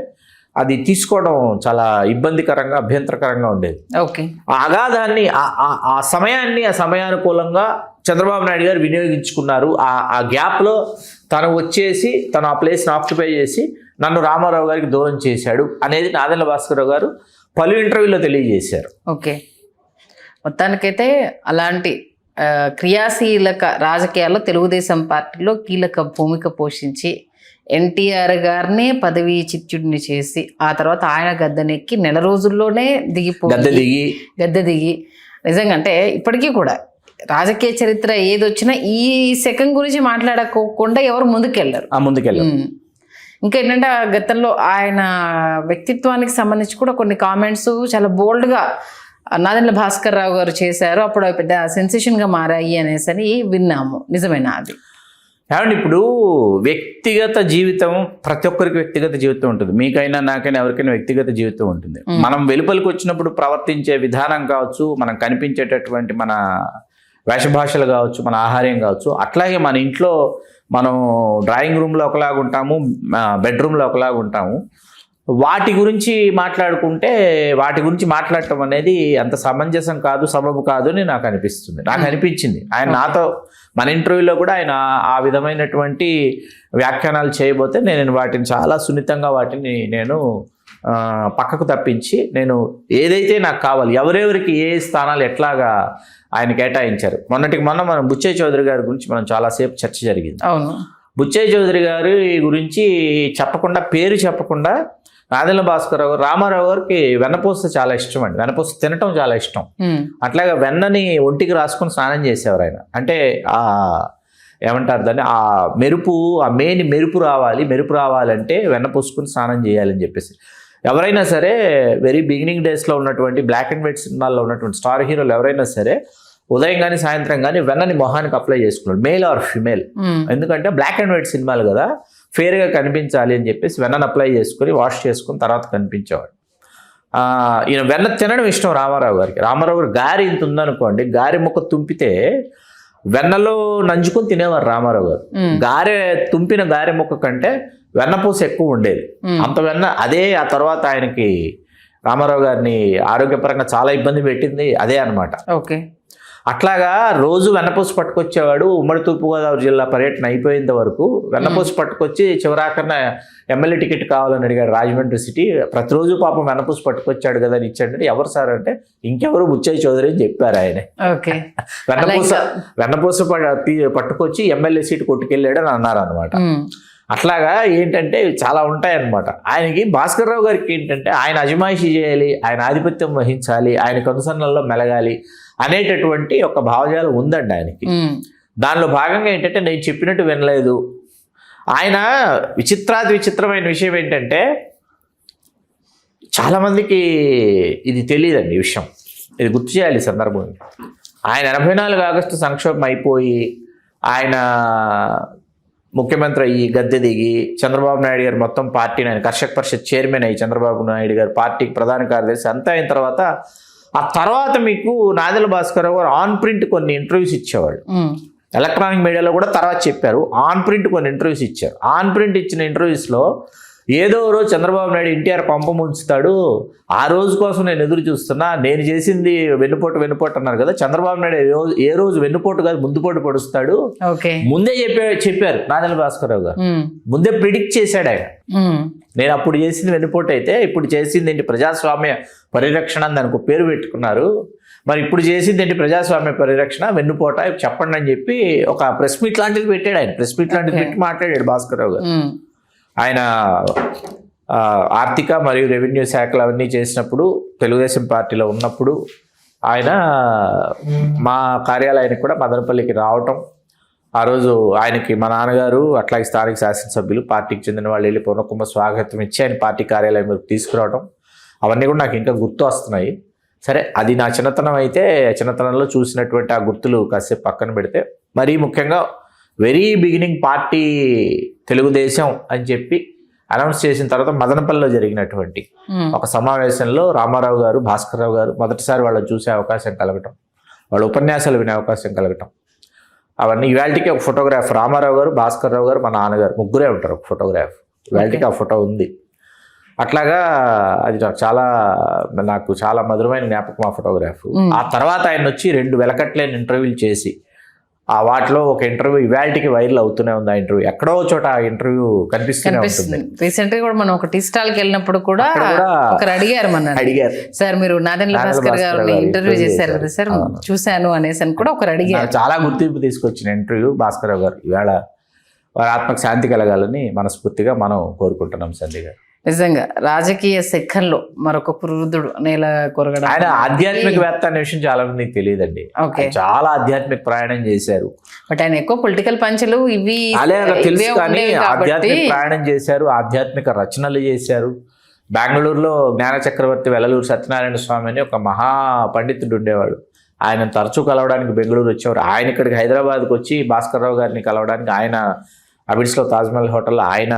అది తీసుకోవడం చాలా ఇబ్బందికరంగా, అభ్యంతరకరంగా ఉండేది. ఓకే. ఆ అగాధాన్ని, ఆ సమయానుకూలంగా చంద్రబాబు నాయుడు గారు వినియోగించుకున్నారు. ఆ గ్యాప్లో తను వచ్చేసి తను ఆ ప్లేస్ని ఆక్యుపై చేసి నన్ను రామారావు గారికి దూరం చేశాడు అనేది నాదెళ్ల భాస్కరరావు గారు పలు ఇంటర్వ్యూలో తెలియజేశారు. ఓకే. మొత్తానికైతే అలాంటి క్రియాశీలక రాజకీయాల్లో తెలుగుదేశం పార్టీలో కీలక భూమిక పోషించి ఎన్టీఆర్ గారినే పదవి చిత్యుడిని చేసి ఆ తర్వాత ఆయన గద్దెనెక్కి నెల రోజుల్లోనే గద్దె దిగి నిజంగా అంటే ఇప్పటికీ కూడా రాజకీయ చరిత్ర ఏదొచ్చినా ఈ సెకండ్ గురించి మాట్లాడకోకుండా ఎవరు ముందుకెళ్ళరు. ఇంకా ఏంటంటే ఆ గతంలో ఆయన వ్యక్తిత్వానికి సంబంధించి కూడా కొన్ని కామెంట్స్ చాలా బోల్డ్గా నాదెండ్ల భాస్కర్ రావు గారు చేశారు. అప్పుడు అవి పెద్ద సెన్సేషన్గా మారాయి అనేసి అని విన్నాము. నిజమేనా అది? ఏమండి, ఇప్పుడు వ్యక్తిగత జీవితం ప్రతి ఒక్కరికి వ్యక్తిగత జీవితం ఉంటుంది. మీకైనా నాకైనా ఎవరికైనా వ్యక్తిగత జీవితం ఉంటుంది. మనం వెలుపలికి వచ్చినప్పుడు ప్రవర్తించే విధానం కావచ్చు, మనం కనిపించేటటువంటి మన వేషభాషలు కావచ్చు, మన ఆహార్యం కావచ్చు, అట్లాగే మన ఇంట్లో మనం డ్రాయింగ్ రూమ్లో ఒకలాగా ఉంటాము, బెడ్రూమ్లో ఒకలాగా ఉంటాము. వాటి గురించి మాట్లాడుకుంటే వాటి గురించి మాట్లాడటం అనేది అంత సమంజసం కాదు, సబబు కాదు అని నాకు అనిపిస్తుంది. నాకు అనిపించింది. ఆయన నాతో మన ఇంటర్వ్యూలో కూడా ఆయన ఆ విధమైనటువంటి వ్యాఖ్యానాలు చేయబోతే నేను వాటిని చాలా సున్నితంగా వాటిని నేను పక్కకు తప్పించి నేను ఏదైతే నాకు కావాలి, ఎవరెవరికి ఏ స్థానాలు ఎట్లాగా ఆయన కేటాయించారు. మొన్నటికి మొన్న మనం బుచ్చయ్య చౌదరి గారి గురించి మనం చాలాసేపు చర్చ జరిగింది. అవును, బుచ్చయ్య చౌదరి గారి గురించి చెప్పకుండా, పేరు చెప్పకుండా నాదెండ్ల భాస్కర్ రావు, రామారావు గారికి వెన్నపూస చాలా ఇష్టం అండి. వెన్నపూస తినటం చాలా ఇష్టం. అట్లాగే వెన్నని ఒంటికి రాసుకొని స్నానం చేసేవారు ఆయన. అంటే ఆ ఏమంటారు దాన్ని, ఆ మెరుపు, ఆ మేని మెరుపు రావాలంటే వెన్న పూసుకుని స్నానం చేయాలని చెప్పేసి. ఎవరైనా సరే వెరీ బిగినింగ్ డేస్లో ఉన్నటువంటి బ్లాక్ అండ్ వైట్ సినిమాల్లో ఉన్నటువంటి స్టార్ హీరోలు ఎవరైనా సరే ఉదయం కానీ సాయంత్రం కానీ వెన్నని మొహానికి అప్లై చేసుకున్నాడు, మేల్ ఆర్ ఫిమేల్. ఎందుకంటే బ్లాక్ అండ్ వైట్ సినిమాలు కదా, ఫేర్గా కనిపించాలి అని చెప్పేసి వెన్నను అప్లై చేసుకుని వాష్ చేసుకుని తర్వాత కనిపించేవాడు. ఈయన వెన్న తినడం ఇష్టం రామారావు గారికి. రామారావు గారు గారి ఇంత ఉందనుకోండి, గారి ముక్క తుంపితే వెన్నలో నంజుకొని తినేవారు రామారావు గారు. తుంపిన గారె ముక్క కంటే వెన్నపూస ఎక్కువ ఉండేది. అంత వెన్న అదే ఆ తర్వాత ఆయనకి రామారావు గారిని ఆరోగ్యపరంగా చాలా ఇబ్బంది పెట్టింది అదే అనమాట. ఓకే, అట్లాగా రోజు వెన్నపూస పట్టుకొచ్చేవాడు. ఉమ్మడి తూర్పుగోదావరి జిల్లా పర్యటన అయిపోయేంత వరకు వెన్నపూస పట్టుకొచ్చి చివరాకన్నా ఎమ్మెల్యే టికెట్ కావాలని అడిగాడు రాజమండ్రి సిటీ. ప్రతిరోజు పాపం వెన్నపూస పట్టుకొచ్చాడు కదా అని ఇచ్చాడు. ఎవరు సార్ అంటే ఇంకెవరు బుచ్చయ్య చౌదరి అని చెప్పారు ఆయన. వెన్నపూస పట్టుకొచ్చి ఎమ్మెల్యే సీటు కొట్టుకెళ్ళాడు అని అన్నారు అనమాట. అట్లాగా ఏంటంటే చాలా ఉంటాయన్నమాట. ఆయనకి భాస్కర్ రావు గారికి ఏంటంటే ఆయన అజమాయిషీ చేయాలి, ఆయన ఆధిపత్యం వహించాలి, ఆయన కనుసన్నల్లో మెలగాలి అనేటటువంటి ఒక భావజాలం ఉందండి ఆయనకి. దానిలో భాగంగా ఏంటంటే నేను చెప్పినట్టు వినలేదు. ఆయన విచిత్రమైన విషయం ఏంటంటే చాలామందికి ఇది తెలియదండి ఈ విషయం. ఇది గుర్తు చేయాలి సందర్భం. ఆయన 84 ఆగస్టు సంక్షోభం అయిపోయి ఆయన ముఖ్యమంత్రి అయ్యి గద్దె దిగి చంద్రబాబు నాయుడు గారు మొత్తం పార్టీని, ఆయన కర్షక పరిషత్ చైర్మన్ అయ్యి చంద్రబాబు నాయుడు గారు పార్టీకి ప్రధాన కార్యదర్శి అంతా అయిన తర్వాత ఆ తర్వాత మీకు నాదెండ్ల భాస్కర్ రావు గారు ఆన్ ప్రింట్ కొన్ని ఇంటర్వ్యూస్ ఇచ్చేవాళ్ళు. ఎలక్ట్రానిక్ మీడియాలో కూడా తర్వాత చెప్పారు. ఆన్ ప్రింట్ కొన్ని ఇంటర్వ్యూస్ ఇచ్చారు. ఆన్ ప్రింట్ ఇచ్చిన ఇంటర్వ్యూస్లో ఏదో రోజు చంద్రబాబు నాయుడు ఎన్టీఆర్ పంప ముంచుతాడు, ఆ రోజు కోసం నేను ఎదురు చూస్తున్నా, నేను చేసింది వెన్నుపోటు అన్నారు కదా, చంద్రబాబు నాయుడు ఏ రోజు వెన్నుపోటు కాదు ముందుపోటు పొడుస్తాడు ముందే చెప్పారు నాదెండ్ల భాస్కర్ రావు గారు. ముందే ప్రిడిక్ట్ చేశాడు ఆయన. నేను అప్పుడు చేసింది వెన్నుపోటు అయితే ఇప్పుడు చేసింది ఏంటి ప్రజాస్వామ్య పరిరక్షణ అని దానికి పేరు పెట్టుకున్నారు, మరి ఇప్పుడు చేసింది ఏంటి ప్రజాస్వామ్య పరిరక్షణ వెన్నుపోట చెప్పండి అని చెప్పి ఒక ప్రెస్ మీట్ లాంటిది పెట్టాడు ఆయన. ప్రెస్ మీట్ లాంటిది పెట్టి మాట్లాడాడు భాస్కర్ రావు గారు. ఆయన ఆర్థిక మరియు రెవెన్యూ శాఖలు అవన్నీ చేసినప్పుడు తెలుగుదేశం పార్టీలో ఉన్నప్పుడు ఆయన మా కార్యాలయానికి కూడా మదనపల్లికి రావటం, ఆ రోజు ఆయనకి మా నాన్నగారు అట్లాగే స్థానిక శాసనసభ్యులు పార్టీకి చెందిన వాళ్ళు వెళ్ళి పూర్ణకుంభ స్వాగతం ఇచ్చి ఆయన పార్టీ కార్యాలయం మీద తీసుకురావడం అవన్నీ కూడా నాకు ఇంకా గుర్తు వస్తున్నాయి. సరే, అది నా చిన్నతనం అయితే చిన్నతనంలో చూసినటువంటి ఆ గుర్తులు కాసేపు పక్కన పెడితే, మరీ ముఖ్యంగా వెరీ బిగినింగ్ పార్టీ తెలుగుదేశం అని చెప్పి అనౌన్స్ చేసిన తర్వాత మదనపల్లిలో జరిగినటువంటి ఒక సమావేశంలో రామారావు గారు, భాస్కర్ రావు గారు మొదటిసారి వాళ్ళని చూసే అవకాశం కలగటం, వాళ్ళ ఉపన్యాసాలు వినే అవకాశం కలగటం, అవన్నీ ఇవాళకి ఒక ఫోటోగ్రాఫ్ రామారావు గారు, భాస్కర్ రావు గారు, మా నాన్నగారు ముగ్గురే ఉంటారు ఒక ఫోటోగ్రాఫ్. ఇవాళకి ఆ ఫోటో ఉంది. అట్లాగా అది నాకు చాలా మధురమైన జ్ఞాపకం ఆ ఫోటోగ్రాఫ్. ఆ తర్వాత ఆయన వచ్చి 2 వెలకట్లేని ఇంటర్వ్యూలు చేసి ఆ వాటిలో ఒక ఇంటర్వ్యూ ఇవాళకి వైరల్ అవుతూనే ఉంది. ఆ ఇంటర్వ్యూ ఎక్కడో చోట ఆ ఇంటర్వ్యూ కనిపిస్తూనే ఉంటుంది. రీసెంట్ గా కూడా మనం ఒక టీ స్టాల్ కి వెళ్ళినప్పుడు కూడా ఒకరు అడిగారు సార్ మీరు నాదెండ్ల భాస్కర్ గారిని ఇంటర్వ్యూ చేశారు కదా సార్, చూశాను అనేసి అని కూడా ఒకరు అడిగారు. చాలా గుర్తింపు తీసుకొచ్చిన ఇంటర్వ్యూ భాస్కర్ రావు గారు. ఇవాళ వారి ఆత్మకు శాంతి కలగాలని మనస్ఫూర్తిగా మనం కోరుకుంటున్నాం సంధ్య గారు. నిజంగా రాజకీయ శకంలో మరొక వృద్ధుడు నేల కొరగడం. ఆయన ఆధ్యాత్మికవేత్త అనే విషయం చాలా మందికి తెలియదండి. ఓకే. ఆయన చాలా ఆధ్యాత్మిక ప్రయాణం చేశారు. బట్ ఆయన ఎక్కువ పొలిటికల్ పంచులు ఇవి తెలుసు ఇవే కానీ ఉండేవి కాబట్టి ఆధ్యాత్మిక ప్రయాణం చేశారు, ఆధ్యాత్మిక రచనలు చేశారు. బెంగళూరులో జ్ఞాన చక్రవర్తి వెల్లలూరు సత్యనారాయణ స్వామి అని ఒక మహా పండితుడు ఉండేవాడు. ఆయన తరచూ కలవడానికి బెంగళూరు వచ్చేవారు. ఆయన ఇక్కడికి హైదరాబాద్కి వచ్చి భాస్కర్రావు గారిని కలవడానికి ఆయన అబిడ్స్లో తాజ్మహల్ హోటల్లో ఆయన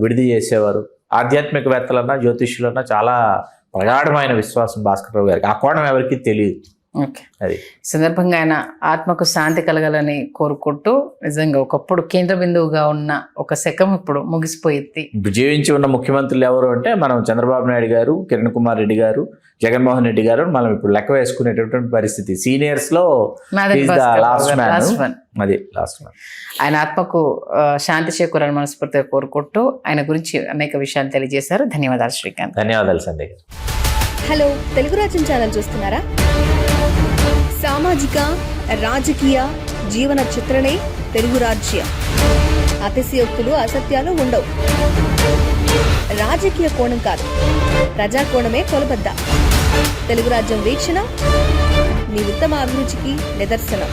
విడిది చేసేవారు. ఆధ్యాత్మికవేత్తలన్నా జ్యోతిష్యులన్నా చాలా ప్రగాఢమైన విశ్వాసం భాస్కర్రావు గారికి. ఆ కోణం ఎవరికి తెలియదు. ఓకే. అది సందర్భంగా ఆయన ఆత్మకు శాంతి కలగాలని కోరుకుంటూ, నిజంగా ఒకప్పుడు కేంద్ర బిందువుగా ఉన్న ఒక శకం ఇప్పుడు ముగిసిపోయింది. ఇప్పుడు జీవించి ఉన్న ముఖ్యమంత్రులు ఎవరు అంటే మనం చంద్రబాబు నాయుడు గారు, కిరణ్ కుమార్ రెడ్డి గారు, జగన్మోహన్ రెడ్డి గారు మనం ఇప్పుడు లెక్క వేసుకునేటటువంటి పరిస్థితి. సీనియర్స్ లో లాస్ట్ మ్యాన్. అది లాస్ట్ మ్యాన్. ఆయన ఆత్మకు శాంతి చేకూరాలని మనస్ఫూర్తిగా కోరుకుంటూ ఆయన గురించి అనేక విషయాలు తెలియజేశారు. ధన్యవాదాలు శ్రీకాంత్. ధన్యవాదాలు సంధ్య గారు. హలో, తెలుగు రాజ్యం ఛానల్ చూస్తున్నారా? సామాజిక, రాజకీయ, జీవన చిత్రణే తెలుగు రాజ్యం. అతిశయోక్తులు, అసత్యాలు ఉండవు. రాజకీయ కోణం కాదు, ప్రజా కోణమే కొలబద్ద. తెలుగు రాజ్యం వీక్షణ మీ ఉత్తమ అభిరుచికి నిదర్శనం.